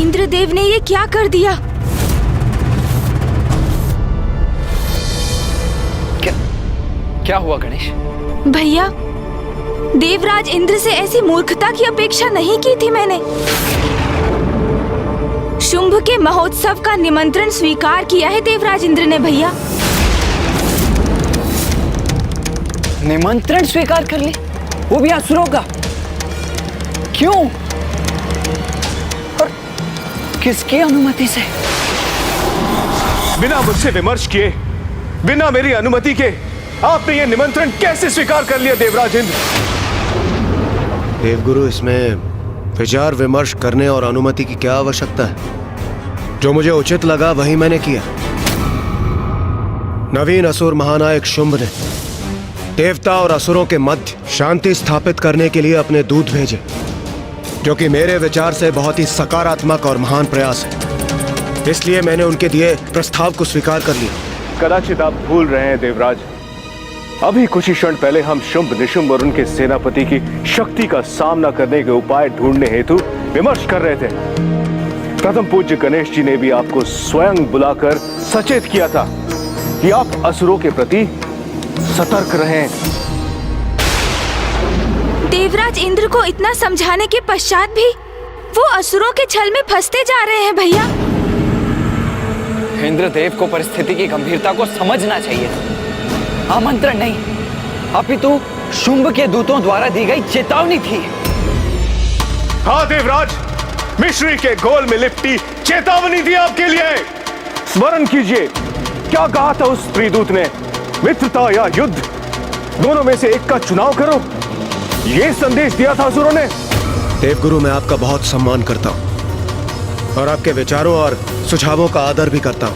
इंद्रदेव ने ये क्या कर दिया? क्या हुआ गणेश? भैया, देवराज इंद्र से ऐसी मूर्खता की अपेक्षा नहीं की थी मैंने। शुंभ के महोत्सव का निमंत्रण स्वीकार किया है देवराज इंद्र ने भैया। निमंत्रण स्वीकार कर ली, वो भी असुरों का? क्यों और किसकी अनुमति से? बिना मुझसे विमर्श किए, बिना मेरी अनुमति के आपने ये निमंत्रण कैसे स्वीकार कर लिया देवराज इंद्र? देवगुरु, इसमें विचार विमर्श करने और अनुमति की क्या आवश्यकता है? जो मुझे उचित लगा वही मैंने किया। नवीन असुर महानायक शुंभ ने देवता और असुरों के मध्य शांति स्थापित करने के लिए अपने दूत भेजे, जो कि मेरे विचार से बहुत ही सकारात्मक और महान प्रयास है। इसलिए मैंने उनके दिए प्रस्ताव को स्वीकार कर लिया। कदाचित आप भूल रहे हैं देवराज, अभी कुछ ही क्षण पहले हम शुंभ निशुंभ और उनके सेनापति की शक्ति का सामना करने के उपाय ढूंढने हेतु विमर्श कर रहे थे। प्रथम पूज्य गणेश जी ने भी आपको स्वयं बुलाकर सचेत किया था कि आप असुरों के प्रति सतर्क रहें। देवराज इंद्र को इतना समझाने के पश्चात भी वो असुरों के छल में फंसते जा रहे हैं भैया। इंद्रदेव को परिस्थिति की गंभीरता को समझना चाहिए। आमंत्रण नहीं, अपितु शुंभ के दूतों द्वारा दी गई चेतावनी थी। हाँ देवराज, मिश्री के गोल में लिपटी चेतावनी थी आपके लिए। स्मरण कीजिए, क्या कहा था उस स्त्रीदूत ने? मित्रता या युद्ध, दोनों में से एक का चुनाव करो, ये संदेश दिया था असुरों ने। देवगुरु, मैं आपका बहुत सम्मान करता हूं और आपके विचारों और सुझावों का आदर भी करता हूं,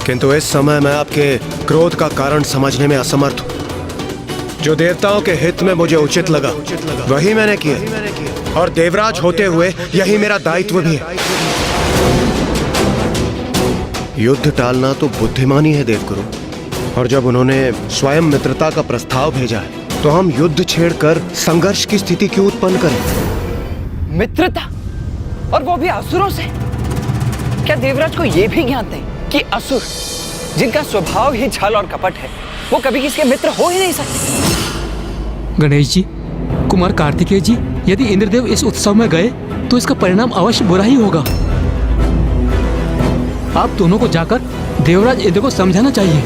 किंतु इस समय मैं आपके क्रोध का कारण समझने में असमर्थ हूं। जो देवताओं के हित में मुझे उचित लगा वही मैंने किया, और देवराज होते हुए यही मेरा दायित्व भी है। युद्ध टालना तो बुद्धिमानी है देवगुरु, और जब उन्होंने स्वयं मित्रता का प्रस्ताव भेजा है तो हम युद्ध छेड़कर संघर्ष की स्थिति क्यों उत्पन्न करें? मित्रता, और वो भी असुरों से? क्या देवराज को यह भी ज्ञात नहीं कि असुर, जिनका स्वभाव ही छल और कपट है, वो कभी किसी के मित्र हो ही नहीं सकते? गणेश जी, कुमार कार्तिकेय जी, यदि इंद्रदेव इस उत्सव में गए तो इसका परिणाम अवश्य बुरा ही होगा। आप दोनों को जाकर देवराज इंद्र को समझाना चाहिए।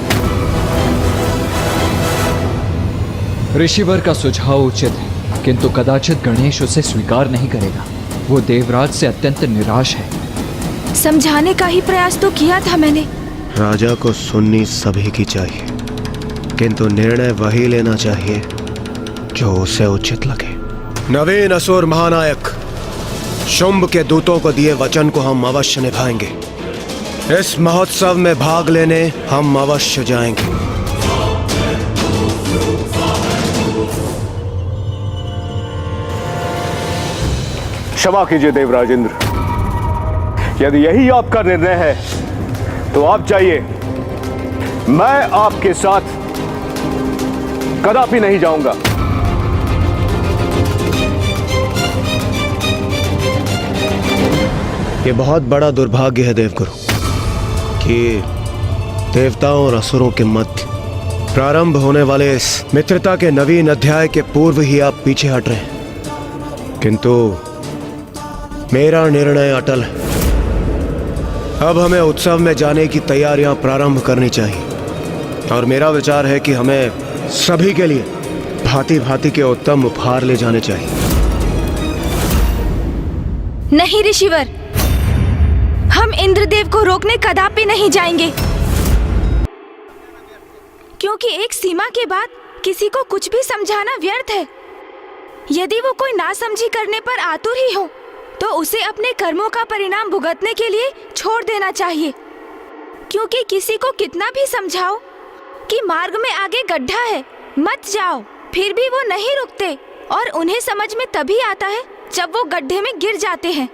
ऋषिवर का सुझाव उचित है, किंतु कदाचित गणेश उसे स्वीकार नहीं करेगा। वो देवराज से अत्यंत निराश है। समझाने का ही प्रयास तो किया था मैंने। राजा को सुननी सभी की चाहिए, किंतु निर्णय वही लेना चाहिए जो उसे उचित लगे। नवीन असुर महानायक शुंभ के दूतों को दिए वचन को हम अवश्य निभाएंगे। इस महोत्सव में भाग लेने हम अवश्य जाएंगे। क्षमा कीजिए देवराज इंद्र, यदि यही आपका निर्णय है तो आप जाइए, मैं आपके साथ कदापि नहीं जाऊंगा। ये बहुत बड़ा दुर्भाग्य है देवगुरु कि देवताओं और असुरों के मध्य प्रारंभ होने वाले इस मित्रता के नवीन अध्याय के पूर्व ही आप पीछे हट रहे हैं, किंतु मेरा निर्णय अटल है। अब हमें उत्सव में जाने की तैयारियां प्रारंभ करनी चाहिए, और मेरा विचार है कि हमें सभी के लिए भांति भांति के उत्तम उपहार ले जाने चाहिए। नहीं ऋषिवर, हम इंद्रदेव को रोकने कदापि नहीं जाएंगे, क्योंकि एक सीमा के बाद किसी को कुछ भी समझाना व्यर्थ है। यदि वो कोई नासमझी करने पर आतुर ही हो तो उसे अपने कर्मों का परिणाम भुगतने के लिए छोड़ देना चाहिए, क्योंकि किसी को कितना भी समझाओ कि मार्ग में आगे गड्ढा है, मत जाओ, फिर भी वो नहीं रुकते, और उन्हें समझ में तभी आता है जब वो गड्ढे में गिर जाते हैं,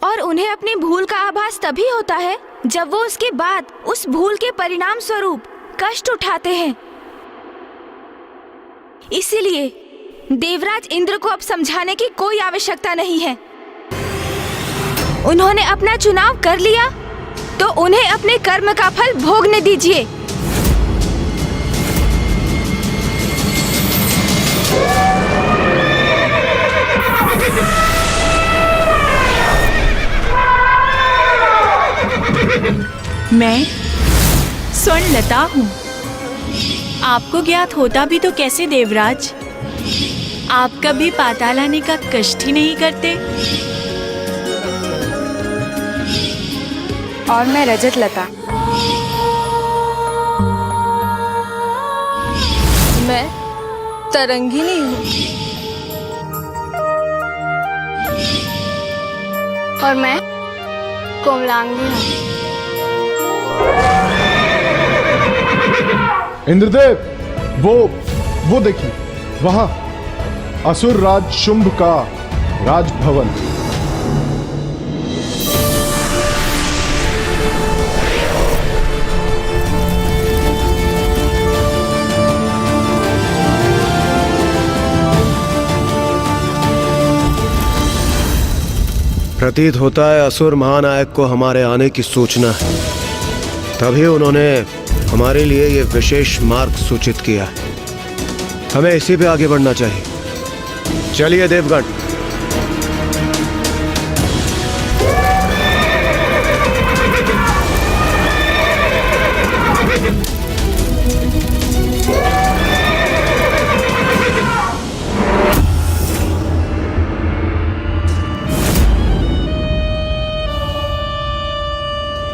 और उन्हें अपनी भूल का आभास तभी होता है जब वो उसके बाद उस भूल के परिणाम स्वरूप कष्ट उठाते हैं। इसीलिए देवराज इंद्र को अब समझाने की कोई आवश्यकता नहीं है। उन्होंने अपना चुनाव कर लिया तो उन्हें अपने कर्म का फल भोगने दीजिए। मैं स्वर्णलता हूँ। आपको ज्ञात होता भी तो कैसे देवराज, आप कभी पाताल आने का कष्ट ही नहीं करते। और मैं रजत लता। मैं तरंगिनी हूँ। और मैं कोमलांगी हूँ। इंद्रदेव, वो देखिए, वहां असुर राज शुंभ का राजभवन। प्रतीत होता है असुर महानायक को हमारे आने की सूचना है, तभी उन्होंने हमारे लिए ये विशेष मार्ग सूचित किया है। हमें इसी पे आगे बढ़ना चाहिए। चलिए देवगण।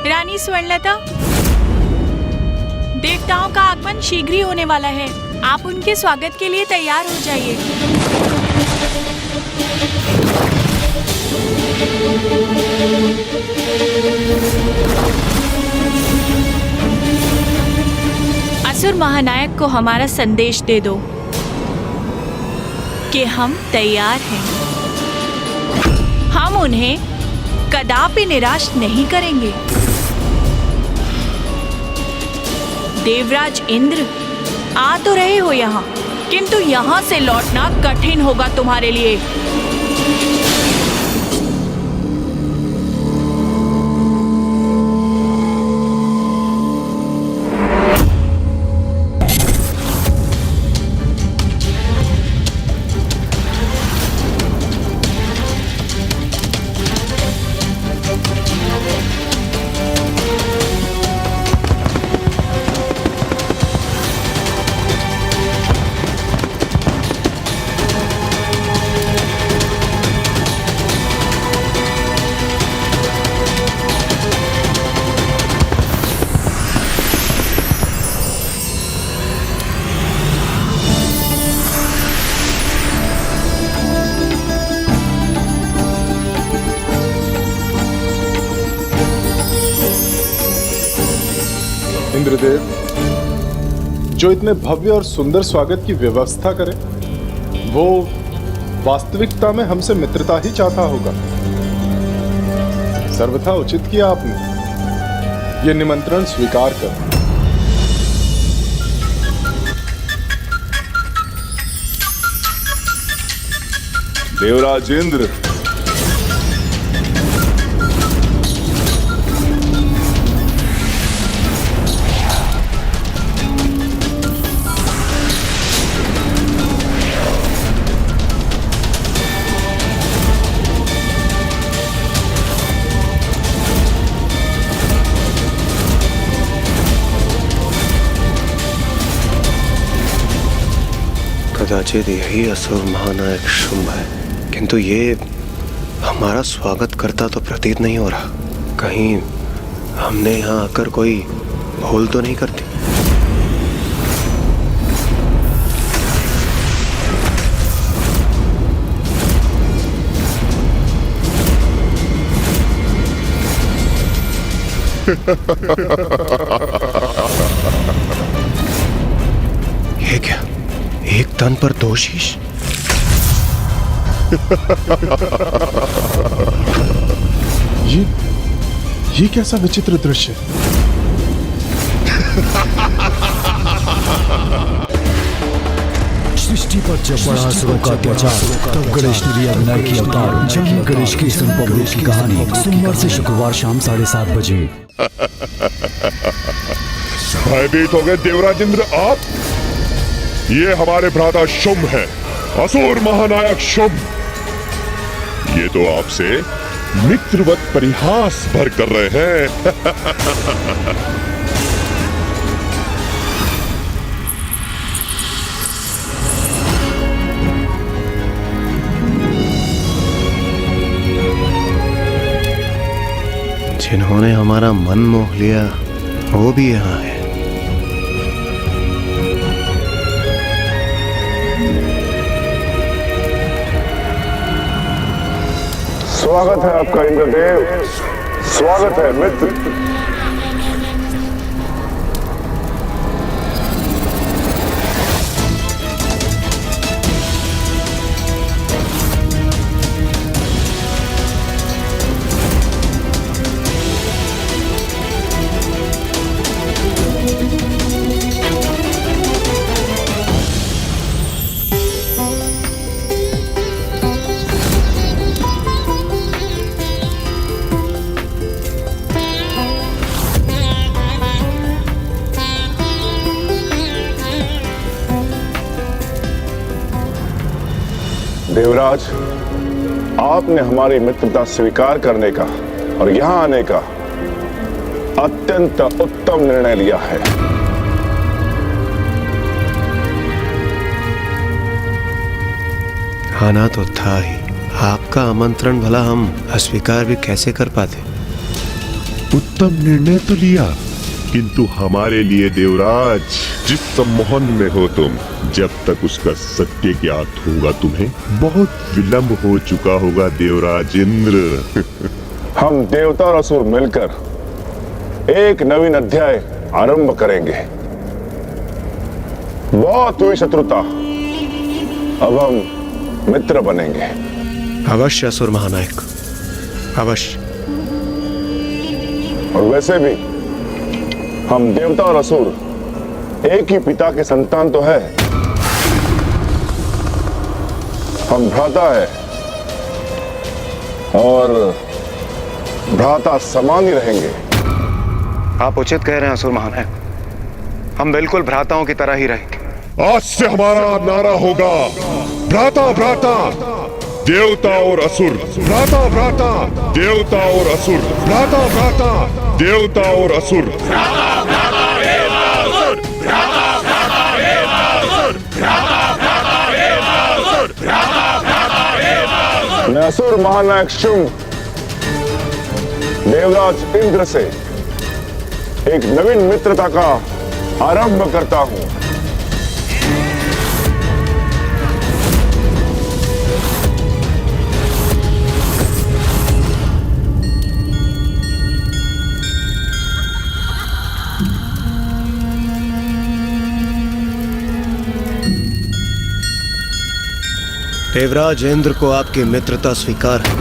रानी स्वर्णलता, देवताओं का आगमन शीघ्र ही होने वाला है। आप उनके स्वागत के लिए तैयार हो जाइए। असुर महानायक को हमारा संदेश दे दो कि हम तैयार हैं। हम उन्हें कदापि निराश नहीं करेंगे। देवराज इंद्र, आ तो रहे हो यहाँ, किंतु यहाँ से लौटना कठिन होगा तुम्हारे लिए। इंद्रदेव, जो इतने भव्य और सुंदर स्वागत की व्यवस्था करे, वो वास्तविकता में हमसे मित्रता ही चाहता होगा। सर्वथा उचित किया आपने। ये निमंत्रण स्वीकार कर। देवराज इंद्र, कदाचित यही असुर महानायक शुंभ है, किंतु ये हमारा स्वागत करता तो प्रतीत नहीं हो रहा। कहीं हमने यहाँ आकर कोई भूल तो नहीं करती। ये क्या, एक तन पर दो शीश? ये कैसा विचित्र दृश्य? सृष्टि सृष्टि पर जब बड़ा असुरों का अत्याचार, तब गणेश ने लिया विनायक की अवतार। जन्म गणेश की संभव की कहानी सोमवार से शुक्रवार शाम 7:30 बजे। भयभीत हो गए देवराज इंद्र आप? ये हमारे भ्राता शुंभ है, असुर महानायक शुंभ। ये तो आपसे मित्रवत परिहास भर कर रहे हैं। जिन्होंने हमारा मन मोह लिया वो भी यहाँ है। स्वागत है आपका इंद्रदेव, स्वागत है मित्र। देवराज, आपने हमारी मित्रता स्वीकार करने का और यहां आने का अत्यंत उत्तम निर्णय लिया है। आना तो था ही, आपका आमंत्रण भला हम अस्वीकार भी कैसे कर पाते। उत्तम निर्णय तो लिया, किंतु हमारे लिए देवराज, जिस सम्मोहन में हो तुम, जब तक उसका सत्य ज्ञात होगा तुम्हें बहुत विलंब हो चुका होगा देवराज इंद्र। हम देवता और असुर मिलकर एक नवीन अध्याय आरंभ करेंगे। बहुत हुई शत्रुता, अब हम मित्र बनेंगे। अवश्य असुर महानायक, अवश्य। और वैसे भी हम देवता और असुर एक ही पिता के संतान तो है। हम भ्राता है और भ्राता समान ही रहेंगे। आप उचित कह रहे हैं असुर महानायक, हम बिल्कुल भ्राताओं की तरह ही रहेंगे। आज से हमारा नारा होगा भ्राता भ्राता देवता और असुर, भ्राता भ्राता देवता और असुर, भ्राता भ्राता देवता और असुर। मैं असुर महानायक शुंभ देवराज इंद्र से एक नवीन मित्रता का आरंभ करता हूं। देवराज इंद्र को आपकी मित्रता स्वीकार है।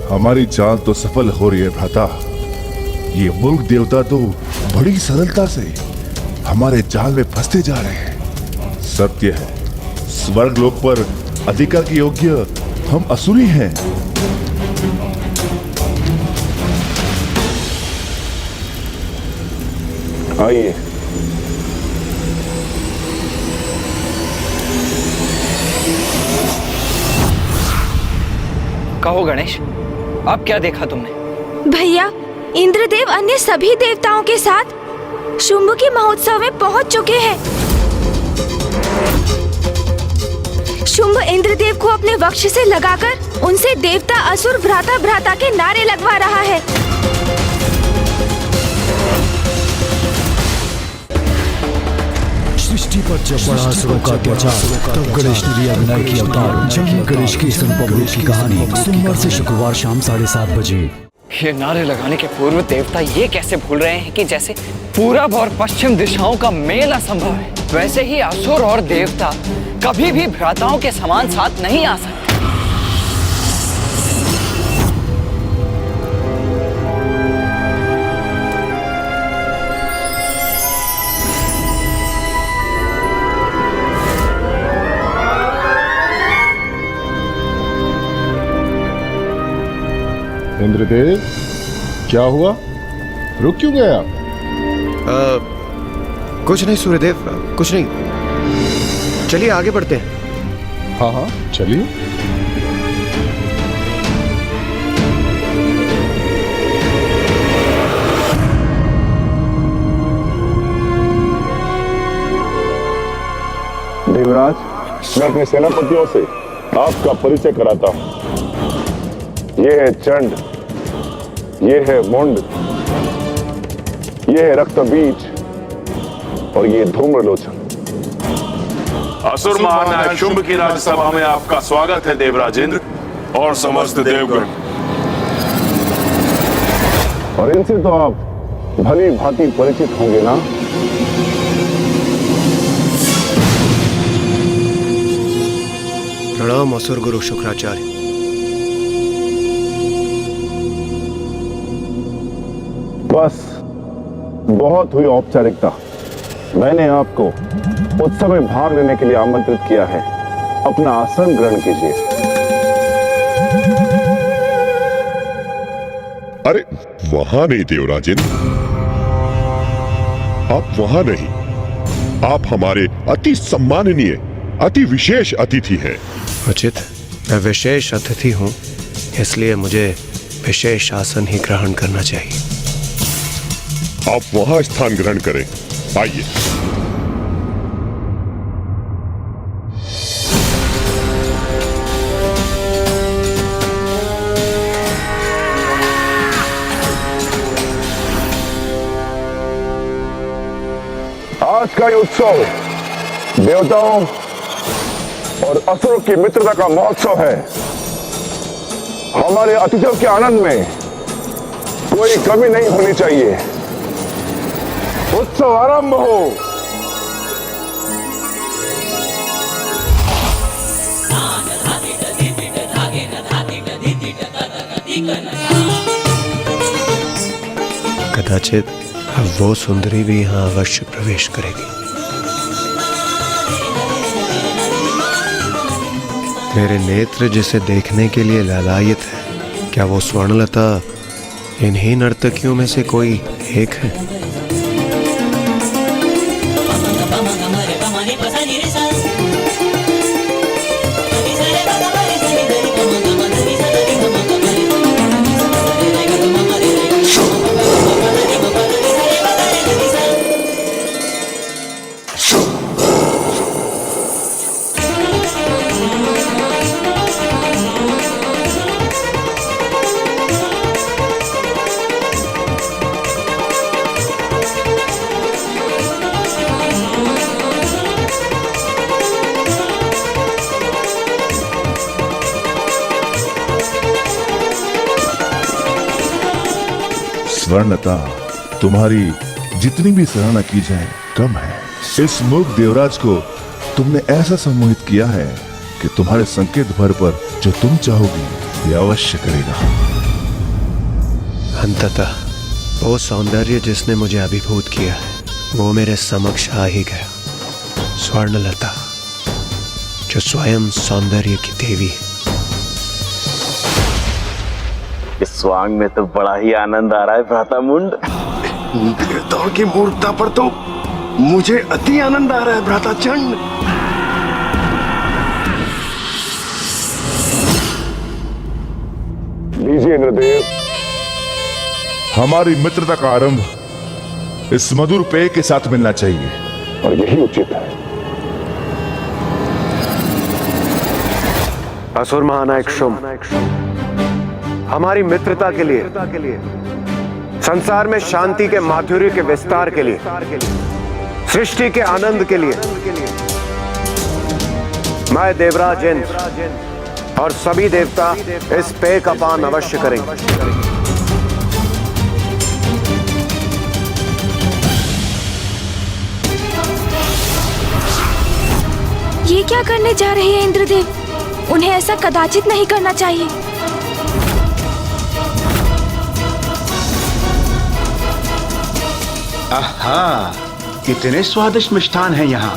हमारी चाल तो सफल हो रही है भ्राता। ये मूर्ख देवता तो बड़ी सरलता से हमारे जाल में फंसते जा रहे हैं। सत्य है, स्वर्ग लोक पर अधिकार के योग्य हम असुरी हैं। आइए, कहो गणेश, अब क्या देखा तुमने? भैया, इंद्रदेव अन्य सभी देवताओं के साथ शुंभ के महोत्सव में पहुंच चुके हैं। शुंभ इंद्रदेव को अपने वक्ष से लगाकर उनसे देवता असुर भ्राता भ्राता के नारे लगवा रहा है। सृष्टि पर जब बड़ा असुरों का अत्याचार, तब गणेश ने लिया विनायक की अवतार। जन्म गणेश की संभव की कहानी सोमवार से शुक्रवार शाम 7:30 बजे। ये नारे लगाने के पूर्व देवता ये कैसे भूल रहे हैं कि जैसे पूरब और पश्चिम दिशाओं का मेल असंभव है, वैसे ही असुर और देवता कभी भी भ्राताओं के समान साथ नहीं आ सकते। इंद्रदेव, क्या हुआ? रुक क्यों गए आप? कुछ नहीं सूर्यदेव, कुछ नहीं। चलिए आगे बढ़ते हैं। हाँ हाँ, चलिए। देवराज, मैं अपने सेनापतियों से आपका परिचय कराता हूं। ये है चंड, ये है मुंड, ये है रक्तबीज और ये धूम्रलोचन। असुर महानायक शुंभ की राज्यसभा में आपका स्वागत है देवराज इंद्र और समस्त देवगण। और इनसे तो आप भली भांति परिचित होंगे ना? प्रणाम असुर गुरु शुक्राचार्य। बस बहुत हुई औपचारिकता। मैंने आपको उत्सव में भाग लेने के लिए आमंत्रित किया है। अपना आसन ग्रहण कीजिए। अरे वहां नहीं देवराजन, आप वहां नहीं। आप हमारे अति सम्माननीय, अति विशेष अतिथि हैं। उचित, मैं विशेष अतिथि हूं, इसलिए मुझे विशेष आसन ही ग्रहण करना चाहिए। आप वहां स्थान ग्रहण करें। आइए। आज का ये उत्सव देवताओं और असुरों की मित्रता का महोत्सव है। हमारे अतिथियों के आनंद में कोई कमी नहीं होनी चाहिए। उत्सव आरंभ हो। कदाचित अब वो सुंदरी भी यहाँ अवश्य प्रवेश करेगी। मेरे नेत्र जिसे देखने के लिए लालायित है, क्या वो स्वर्णलता इन्हीं नर्तकियों में से कोई एक है? स्वर्णता, तुम्हारी जितनी भी सराहना की जाए कम है। इस मूक देवराज को तुमने ऐसा सम्मोहित किया है कि तुम्हारे संकेत भर पर जो तुम चाहोगी ये अवश्य करेगा। अंततः वो सौंदर्य जिसने मुझे अभिभूत किया है, वो मेरे समक्ष आ ही गया। स्वर्णलता, जो स्वयं सौंदर्य की देवी है। इस स्वांग में तो बड़ा ही आनंद आ रहा है भ्राता मुंड। देवताओं की मूर्खता पर तो मुझे अति आनंद आ रहा है भ्राता चंड। लीजिए इंद्रदेव। हमारी मित्रता का आरंभ इस मधुर पेय के साथ मिलना चाहिए और यही उचित है। असुर महानायक शुंभ, हमारी मित्रता के लिए, संसार में शांति के माधुर्य के विस्तार के लिए, सृष्टि के आनंद के लिए, मैं देवराज इंद्र और सभी देवता इस पेय का पान अवश्य करेंगे। ये क्या करने जा रहे हैं इंद्रदेव? उन्हें ऐसा कदाचित नहीं करना चाहिए। आहा, कितने स्वादिष्ट मिष्ठान हैं यहाँ।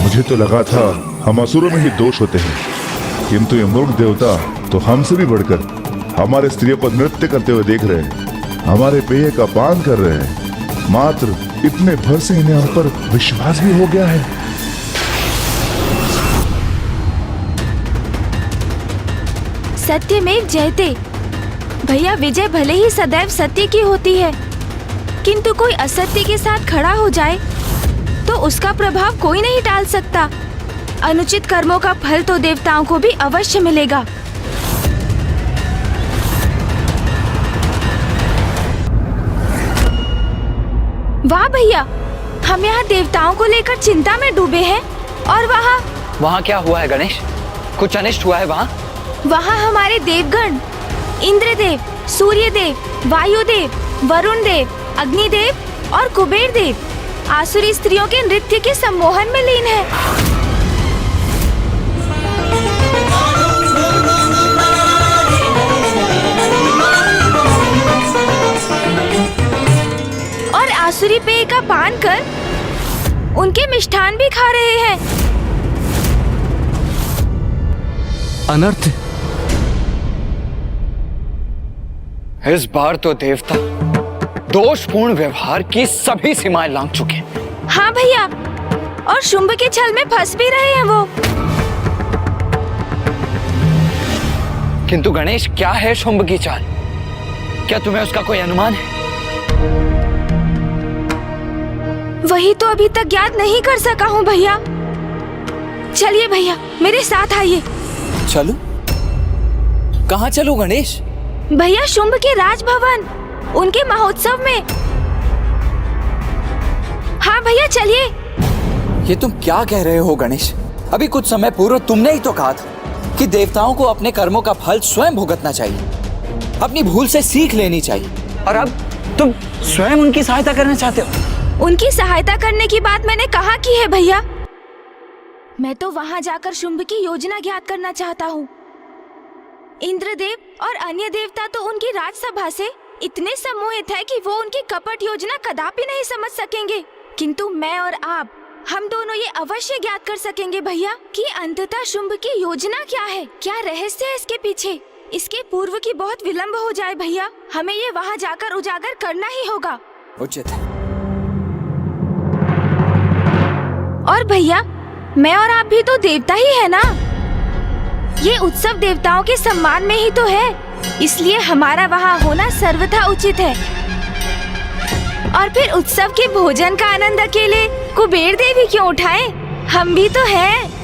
मुझे तो लगा था हम असुरों में ही दोष होते हैं, किंतु ये मूर्ख देवता तो हमसे भी बढ़कर हमारे स्त्रियों को नृत्य करते हुए देख रहे हैं, हमारे पेय का पान कर रहे हैं। मात्र इतने भर से इन्हें हम पर विश्वास भी हो गया है। सत्यमेव जयते। भैया, विजय भले ही सदैव सत्य की होती है, किंतु कोई असत्य के साथ खड़ा हो जाए तो उसका प्रभाव कोई नहीं टाल सकता। अनुचित कर्मों का फल तो देवताओं को भी अवश्य मिलेगा। वाह भैया, हम यहाँ देवताओं को लेकर चिंता में डूबे हैं और वहाँ क्या हुआ है गणेश? कुछ अनिष्ट हुआ है वहाँ? वहाँ हमारे देवगण इंद्रदेव, सूर्यदेव, वायुदेव, वरुण देव, अग्निदेव और कुबेर देव आसुरी स्त्रियों के नृत्य के सम्मोहन में लीन है। और आसुरी पेय का पान कर उनके मिष्ठान भी खा रहे हैं। अनर्थ। इस बार तो देवता दोषपूर्ण व्यवहार की सभी सीमाएं लांघ चुके हैं। हाँ भैया, और शुंभ के छल में फंस भी रहे हैं वो। किंतु गणेश, क्या है शुंभ की चाल? क्या तुम्हें उसका कोई अनुमान है? वही तो अभी तक ज्ञात नहीं कर सका हूँ भैया। चलिए भैया, मेरे साथ आइए। चलो? कहाँ चलो गणेश? भैया, शुंभ के राजभवन, उनके महोत्सव में। हाँ भैया, चलिए। ये तुम क्या कह रहे हो गणेश? अभी कुछ समय पूर्व तुमने ही तो कहा था कि देवताओं को अपने कर्मों का फल स्वयं भुगतना चाहिए, अपनी भूल से सीख लेनी चाहिए, और अब तुम स्वयं उनकी सहायता करना चाहते हो। उनकी सहायता करने की बात मैंने कहाँ की है भैया? मैं तो वहाँ जाकर शुंभ की योजना ज्ञात करना चाहता हूँ। इंद्रदेव और अन्य देवता तो उनकी राजसभा से इतने सम्मोहित है कि वो उनकी कपट योजना कदापि नहीं समझ सकेंगे, किंतु मैं और आप, हम दोनों ये अवश्य ज्ञात कर सकेंगे भैया कि अंततः शुंभ की योजना क्या है, क्या रहस्य है इसके पीछे। इसके पूर्व की बहुत विलंब हो जाए भैया, हमें ये वहाँ जाकर उजागर करना ही होगा। उचित है। और भैया, मैं और आप भी तो देवता ही है ना। ये उत्सव देवताओं के सम्मान में ही तो है, इसलिए हमारा वहाँ होना सर्वथा उचित है। और फिर उत्सव के भोजन का आनंद अकेले कुबेर देवी क्यों उठाएं? हम भी तो हैं।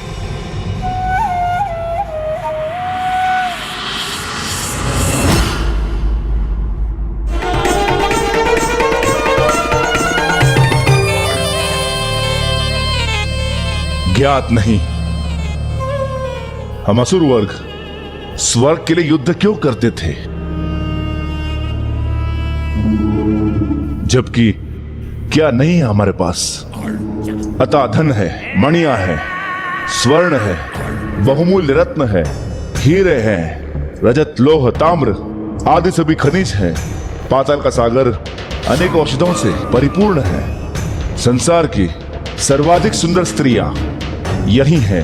ज्ञात नहीं, हम असुर वर्ग स्वर्ग के लिए युद्ध क्यों करते थे, जबकि क्या नहीं है हमारे पास? अतः धन है, मणियां है, स्वर्ण है, बहुमूल्य रत्न है, हीरे हैं, रजत, लोह, ताम्र आदि सभी खनिज है। पाताल का सागर अनेक औषधों से परिपूर्ण है। संसार की सर्वाधिक सुंदर स्त्रियां यही हैं।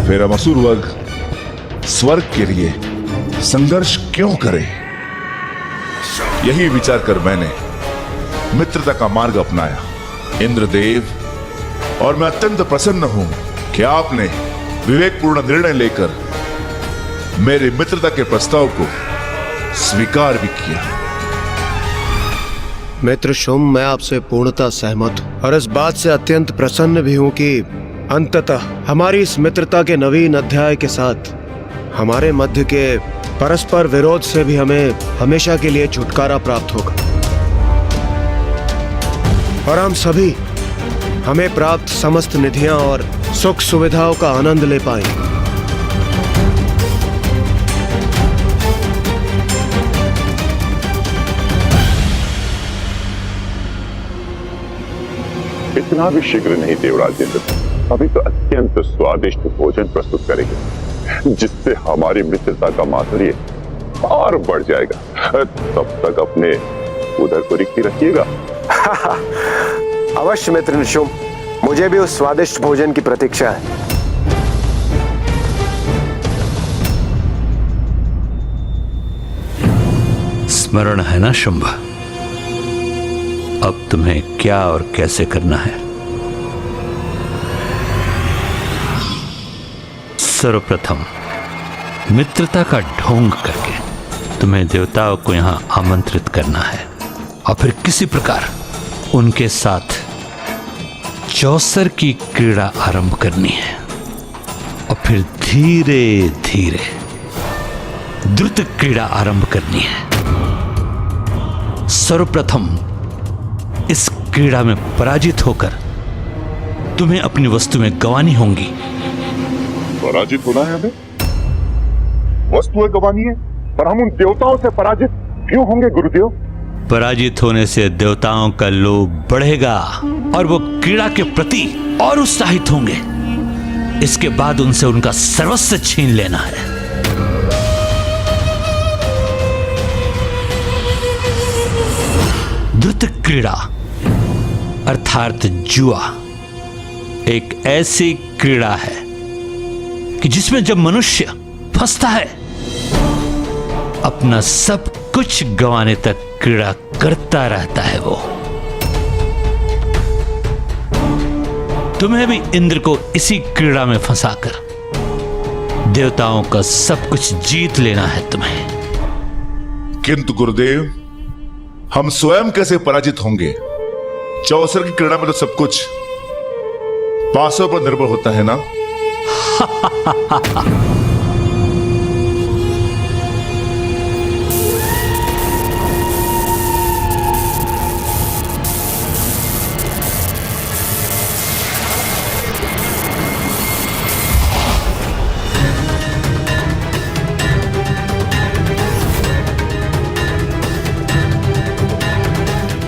फिर हम असुर वर्ग स्वर्ग के लिए संघर्ष क्यों करें? यही विचार कर मैंने मित्रता का मार्ग अपनाया। इंद्रदेव, और मैं अत्यंत प्रसन्न हूं कि आपने विवेकपूर्ण निर्णय लेकर मेरे मित्रता के प्रस्ताव को स्वीकार भी किया। मित्र शुंभ, मैं आपसे पूर्णतः सहमत हूं और इस बात से अत्यंत प्रसन्न भी हूं कि अंततः हमारी इस मित्रता के नवीन अध्याय के साथ हमारे मध्य के परस्पर विरोध से भी हमें हमेशा के लिए छुटकारा प्राप्त होगा और हम सभी हमें प्राप्त समस्त निधियां और सुख सुविधाओं का आनंद ले पाएंगे। इतना भी शीघ्र नहीं देवराज इंद्र, अभी तो अत्यंत स्वादिष्ट भोजन प्रस्तुत करेंगे जिससे हमारी मित्रता का माधुर्य और बढ़ जाएगा। तब तक अपने उधर को रिक्ति रखिएगा। अवश्य मित्र निशुंभ, मुझे भी उस स्वादिष्ट भोजन की प्रतीक्षा है। स्मरण है ना शुंभ, अब तुम्हें क्या और कैसे करना है? सर्वप्रथम मित्रता का ढोंग करके तुम्हें देवताओं को यहां आमंत्रित करना है और फिर किसी प्रकार उनके साथ चौसर की क्रीड़ा आरंभ करनी है और फिर धीरे धीरे द्रुत क्रीड़ा आरंभ करनी है। सर्वप्रथम इस क्रीड़ा में पराजित होकर तुम्हें अपनी वस्तुएं गंवानी होंगी। पराजित होना है हमें? वस्तुएं गंवानी है? पर हम उन देवताओं से पराजित क्यों होंगे गुरुदेव? पराजित होने से देवताओं का लोभ बढ़ेगा और वो क्रीड़ा के प्रति और उत्साहित होंगे। इसके बाद उनसे उनका सर्वस्व छीन लेना है। द्रुत क्रीड़ा अर्थात जुआ एक ऐसी क्रीड़ा है कि जिसमें जब मनुष्य फंसता है अपना सब कुछ गंवाने तक क्रीड़ा करता रहता है। वो तुम्हें भी इंद्र को इसी क्रीड़ा में फंसाकर देवताओं का सब कुछ जीत लेना है तुम्हें। किंतु गुरुदेव, हम स्वयं कैसे पराजित होंगे? चौसर की क्रीड़ा में तो सब कुछ पासों पर निर्भर होता है ना?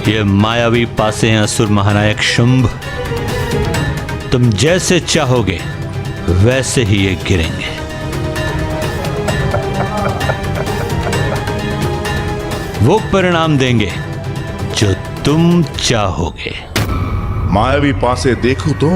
ये मायावी पासे हैं असुर महानायक शुंभ। तुम जैसे चाहोगे वैसे ही ये गिरेंगे। वो परिणाम देंगे जो तुम चाहोगे। मायावी पासे देखो तो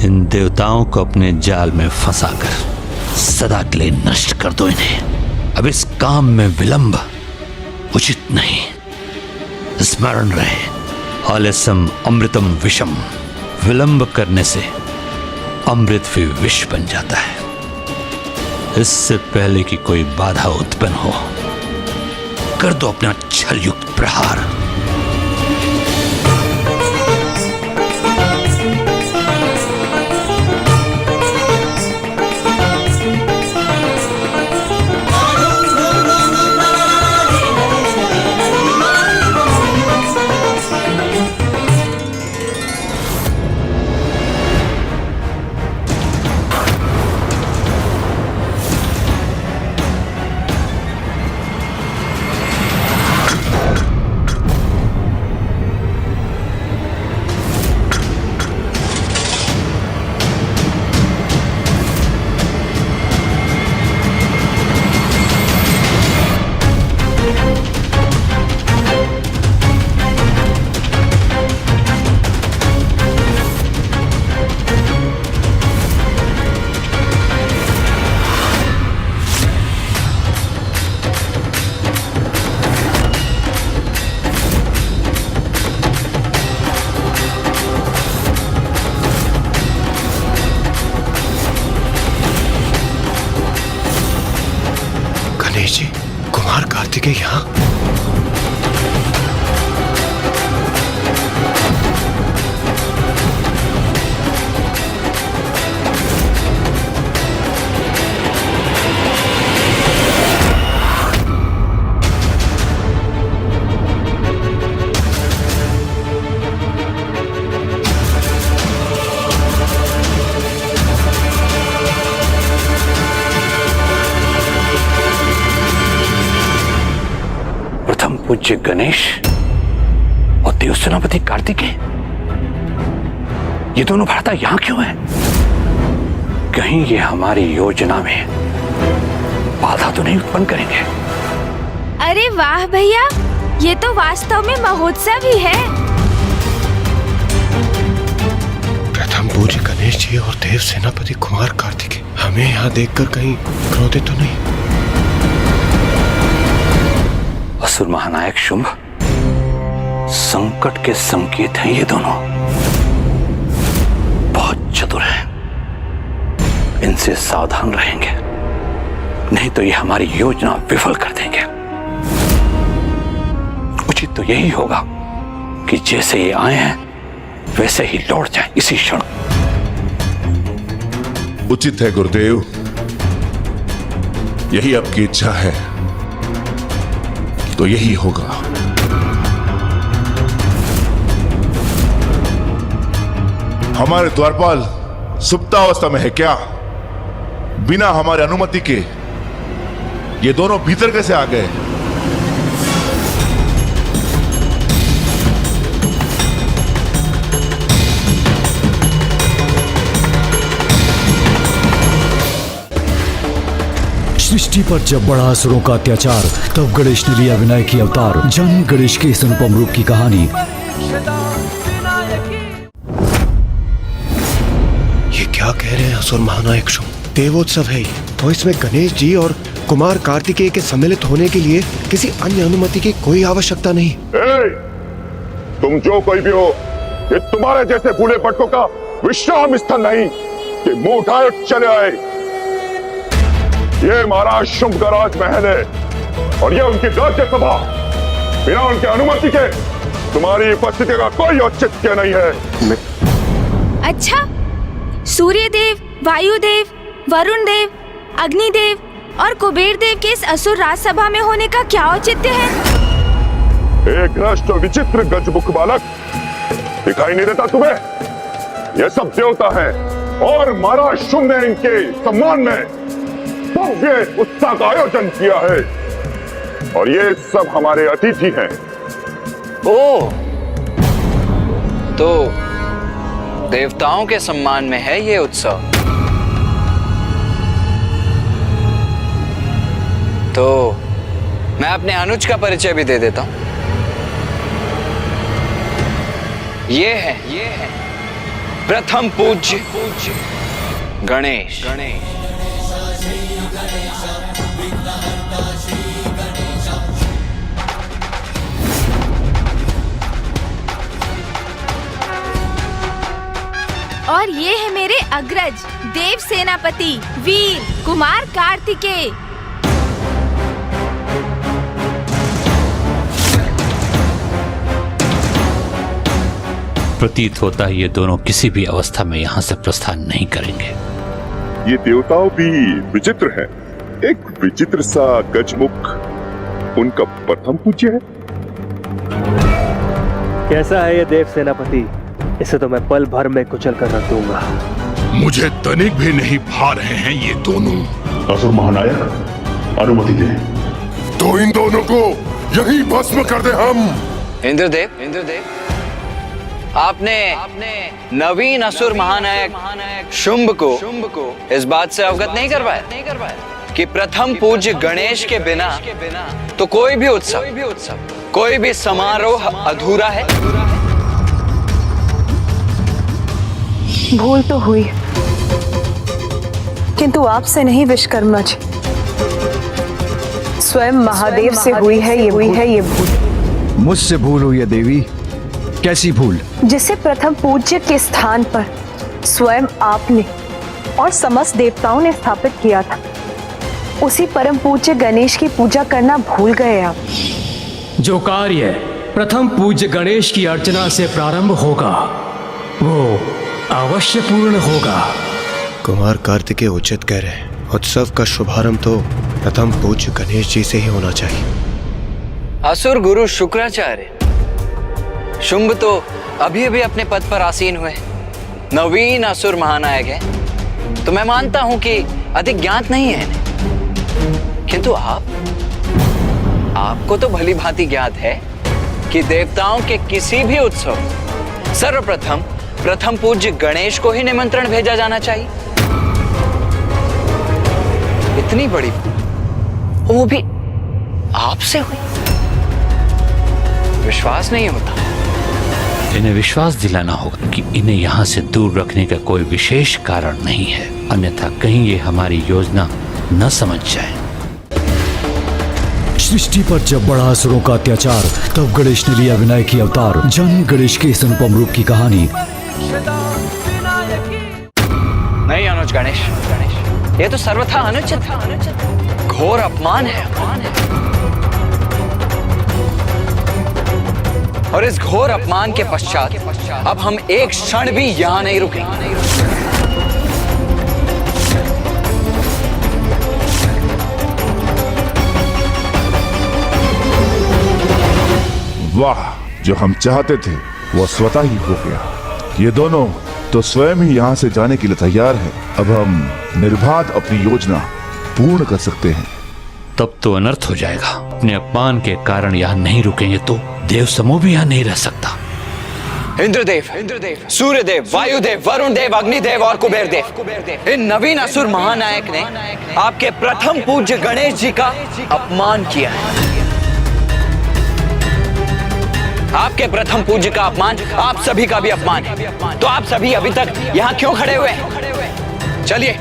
इन देवताओं को अपने जाल में फंसाकर सदा के लिए नष्ट कर दो इन्हें। अब इस काम में विलंब उचित नहीं। स्मरण रहे, आलस्यम अमृतम विषम। विलंब करने से अमृत भी विष बन जाता है। इससे पहले कि कोई बाधा उत्पन्न हो, कर दो अपना छलयुक्त प्रहार। कार्तिकेय यहाँ? पूज्य गणेश और देव सेनापति कार्तिकेय, ये दोनों भ्राता यहां क्यों हैं? कहीं ये हमारी योजना में बाधा तो नहीं उत्पन्न करेंगे? अरे वाह भैया, ये तो वास्तव में महोत्सव ही है। प्रथम पूज्य गणेश जी और देव सेनापति कुमार कार्तिकेय हमें यहाँ देखकर कहीं क्रोधित तो नहीं? असुर महानायक शुंभ, संकट के संकेत हैं ये दोनों। बहुत चतुर हैं, इनसे सावधान रहेंगे, नहीं तो ये हमारी योजना विफल कर देंगे। उचित तो यही होगा कि जैसे ये आए हैं वैसे ही लौट जाए इसी क्षण। उचित है गुरुदेव, यही आपकी इच्छा है तो यही होगा। हमारे द्वारपाल सुप्तावस्था में है क्या? बिना हमारे अनुमति के ये दोनों भीतर कैसे आ गए? सृष्टि पर जब बढ़ा असुरों का अत्याचार, तब गणेश ने लिया विनायकी अवतार। जानिए गणेश के इस अनुपम रूप की कहानी। ये क्या कह रहे हैं असुर महानायक शुंभ? देवोत्सव है ये, तो इसमें गणेश जी और कुमार कार्तिकेय के सम्मिलित होने के लिए किसी अन्य अनुमति की कोई आवश्यकता नहीं। तुम जो कोई भी हो, ये तुम्हारे जैसे बूढ़े भटकों का विश्राम स्थल नहीं कि मुंह उठाए चले आए। ये महाराज शुंभ का राजमहल है और ये उनकी राज्यसभा। बिना उनके अनुमति के तुम्हारी उपस्थिति का कोई औचित्य नहीं है। अच्छा, सूर्य देव, वायु देव, वरुण देव, अग्निदेव और कुबेर देव के इस असुर राजसभा में होने का क्या औचित्य है? एक भ्रष्ट और विचित्र गजमुख बालक, दिखाई नहीं देता तुम्हें? ये सब देवता हैं और महाराज शुंभ ने इनके सम्मान में भव्य उत्सव का आयोजन किया है और ये सब हमारे अतिथि हैं। ओ, तो देवताओं के सम्मान में है ये उत्सव। तो मैं अपने अनुज का परिचय भी दे देता हूं। ये है प्रथम पूज्य गणेश। और ये है मेरे अग्रज देव सेनापति वीर कुमार कार्तिकेय। प्रतीत होता है ये दोनों किसी भी अवस्था में यहां से प्रस्थान नहीं करेंगे। ये देवताओं भी विचित्र हैं। एक विचित्र सा गजमुख उनका प्रथम पूज्य है। कैसा है ये देव सेनापति? इसे तो मैं पल भर में कुचल कर रख दूंगा। मुझे तनिक भी नहीं भा रहे हैं ये दोनों। असुर महानायक, अनुमति दे तो इन दोनों को यहीं भस्म कर दे हम। इंद्रदेव, आपने नवीन असुर महानायक शुंभ को इस बात से अवगत नहीं करवाया कि प्रथम पूज्य गणेश के बिना तो कोई भी उत्सव, कोई भी समारोह अधूरा है। भूल तो हुई, किंतु आपसे नहीं विश्वकर्मा जी, स्वयं महादेव से हुई है ये भूल। मुझसे भूल हुई है देवी? कैसी भूल? जिसे प्रथम पूज्य के स्थान पर स्वयं आपने और समस्त देवताओं ने स्थापित किया था, उसी परम पूज्य गणेश की पूजा करना भूल गए आप। जो कार्य प्रथम पूज्य गणेश की अर्चना से प्रारंभ होगा वो अवश्य पूर्ण होगा। कुमार कार्तिकेय उचित कह रहे हैं। उत्सव का शुभारंभ तो प्रथम पूज्य गणेश जी से ही होना चाहिए। असुर गुरु शुक्राचार्य, शुंभ तो अभी अभी अपने पद पर आसीन हुए, नवीन असुर महानायक है, तो मैं मानता हूं कि अधिक ज्ञात नहीं है इन्हें। किंतु आपको तो भली भांति ज्ञात है कि देवताओं के किसी भी उत्सव सर्वप्रथम प्रथम पूज्य गणेश को ही निमंत्रण भेजा जाना चाहिए। इतनी बड़ी, वो भी आपसे हुई, विश्वास नहीं होता। इन्हें विश्वास दिलाना होगा कि इन्हें यहाँ से दूर रखने का कोई विशेष कारण नहीं है, अन्यथा कहीं ये हमारी योजना न समझ जाए। सृष्टि पर जब बढ़ा असुरों का अत्याचार, तब गणेश ने लिया विनायक की अवतार। जानिए गणेश के इस अनुपम रूप की कहानी। नहीं अनुज गणेश, ये तो सर्वथा अनुचित, घोर अपमान है। और इस घोर अपमान के पश्चात अब हम एक क्षण भी यहां नहीं रुकेंगे। वाह, जो हम चाहते थे वो स्वतः ही हो गया। ये दोनों तो स्वयं ही यहाँ से जाने के लिए तैयार है। अब हम निर्बाध अपनी योजना पूर्ण कर सकते हैं। तब तो अनर्थ हो जाएगा। अपने अपमान के कारण यहाँ नहीं रुकेंगे तो देव समूह भी यहाँ नहीं रह सकता। इंद्रदेव, सूर्यदेव, वायुदेव, वरुण देव, अग्निदेव और कुबेर देव, इन नवीन असुर महानायक ने आपके प्रथम पूज्य गणेश जी का अपमान किया है। आपके प्रथम पूज्य का अपमान आप सभी का भी अपमान है। तो आप सभी अभी तक यहाँ क्यों खड़े हुए हैं? चलिए।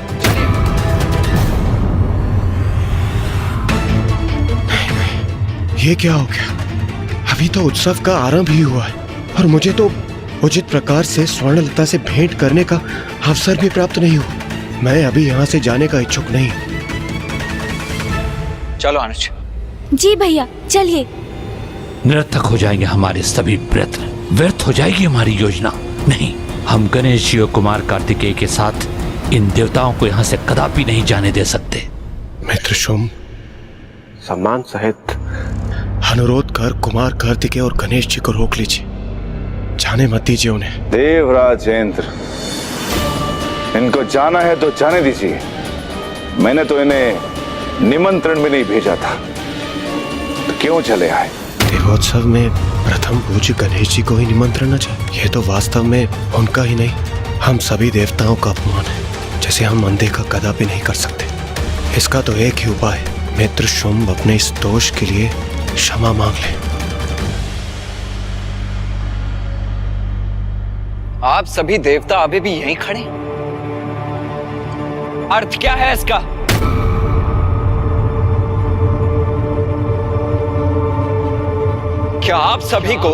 ये क्या हो गया? अभी तो उत्सव का आरंभ ही हुआ है और मुझे तो उचित प्रकार से स्वर्णलता से भेंट करने का अवसर भी प्राप्त नहीं हुआ। मैं अभी यहाँ से जाने का इच्छुक नहीं। चलो अनुज। जी भैया चलिए। निरर्थक हो जाएंगे हमारे सभी प्रयत्न, व्यर्थ हो जाएगी हमारी योजना। नहीं, हम गणेश जी और कुमार कार्तिकेय के साथ इन देवताओं को यहाँ से कदापि नहीं जाने दे सकते। मित्र शुंभ, सम्मान सहित अनुरोध कर कुमार कार्तिकेय और गणेश जी को रोक लीजिए। जाने मत दीजिए उन्हें। देवराज इंद्र, इनको जाना है तो जाने दीजिए। मैंने तो इन्हें निमंत्रण भी नहीं भेजा था, तो क्यों चले आए? देवोत्सव में प्रथम पूज्य गणेश जी को ही निमंत्रण न चाहिए। ये तो वास्तव में उनका ही नहीं, हम सभी देवताओं का अपमान है, जिसे हम अनदेखा कदापि नहीं कर सकते। इसका तो एक ही उपाय है, मित्र शुंभ अपने इस दोष के लिए क्षमा मांग ले। आप सभी देवता अभी भी यहीं खड़े? अर्थ क्या है इसका? क्या आप सभी को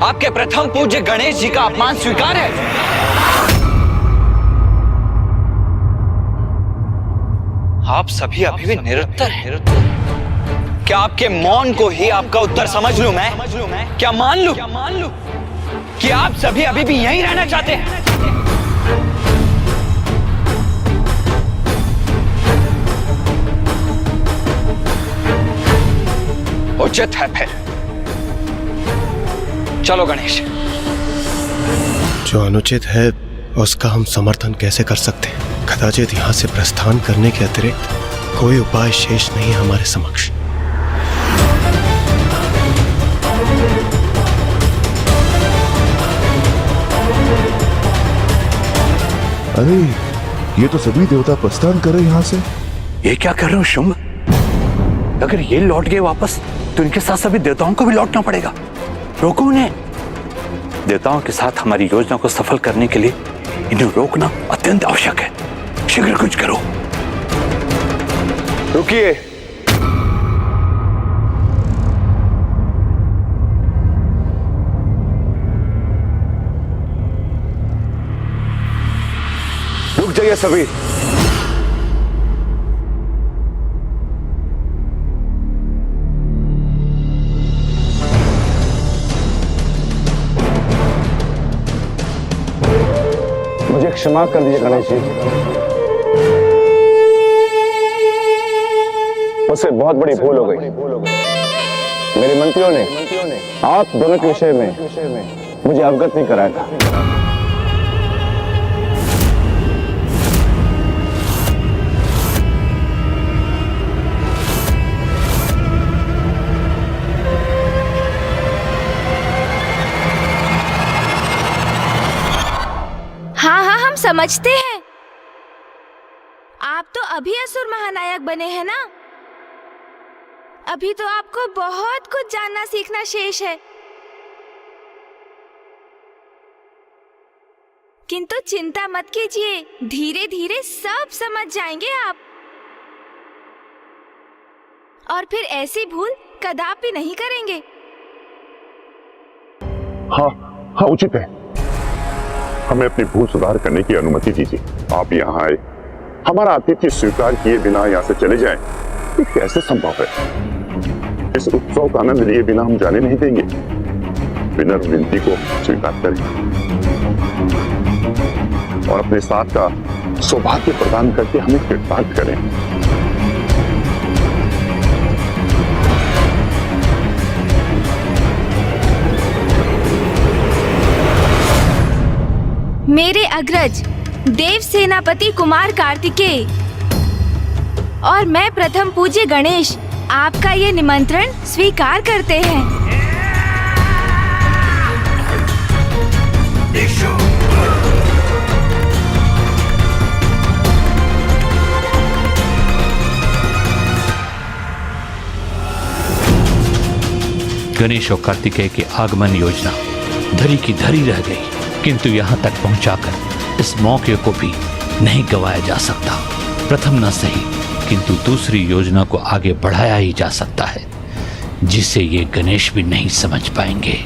आपके प्रथम पूज्य गणेश जी का अपमान स्वीकार है? आप सभी अभी भी निरुत्तर हैं। क्या आपके मौन को ही आपका उत्तर समझ लूं मैं? क्या मान लूं कि आप सभी अभी भी यहीं रहना चाहते हैं? उचित है फिर। चलो गणेश। जो अनुचित है उसका हम समर्थन कैसे कर सकते हैं? कदाचित यहाँ से प्रस्थान करने के अतिरिक्त कोई उपाय शेष नहीं हमारे समक्ष। अरे, ये तो सभी देवता प्रस्थान कर रहे यहाँ से। ये क्या कर रहे हो शुंभ? अगर ये लौट गए वापस तो इनके साथ सभी देवताओं को भी लौटना पड़ेगा। रोको उन्हें। देवताओं के साथ हमारी योजना को सफल करने के लिए इन्हें रोकना अत्यंत आवश्यक है। शीघ्र कुछ करो। रुकिए। रुक जाइए सभी। मुझे क्षमा कर दीजिए गणेश जी। उससे बहुत बड़ी भूल हो गई। मेरे मंत्रियों ने आप दोनों के विषय में मुझे अवगत नहीं कराया था। हाँ हाँ, हम समझते हैं। आप तो अभी असुर महानायक बने हैं ना। अभी तो आपको बहुत कुछ जानना सीखना शेष है। किंतु चिंता मत कीजिए, धीरे धीरे सब समझ जाएंगे आप। और फिर ऐसी भूल कदापि नहीं करेंगे। हाँ हाँ, उचित है। हमें अपनी भूल सुधार करने की अनुमति दीजिए। आप यहाँ आए, हमारा आतिथ्य स्वीकार किए बिना यहाँ से चले जाएं, ये कैसे संभव है? इस उत्सव का आनंद लिए बिना हम जाने नहीं देंगे। विनम्र विनती को स्वीकार करें और अपने साथ का सौभाग्य प्रदान करके हमें कृतार्थ करें। मेरे अग्रज देव सेनापति कुमार कार्तिकेय और मैं प्रथम पूज्य गणेश आपका ये निमंत्रण स्वीकार करते हैं। गणेश और कार्तिकेय की आगमन योजना धरी की धरी रह गई, किंतु यहां तक पहुंचाकर इस मौके को भी नहीं गंवाया जा सकता। प्रथम न सही, किंतु दूसरी योजना को आगे बढ़ाया ही जा सकता है, जिसे ये गणेश भी नहीं समझ पाएंगे।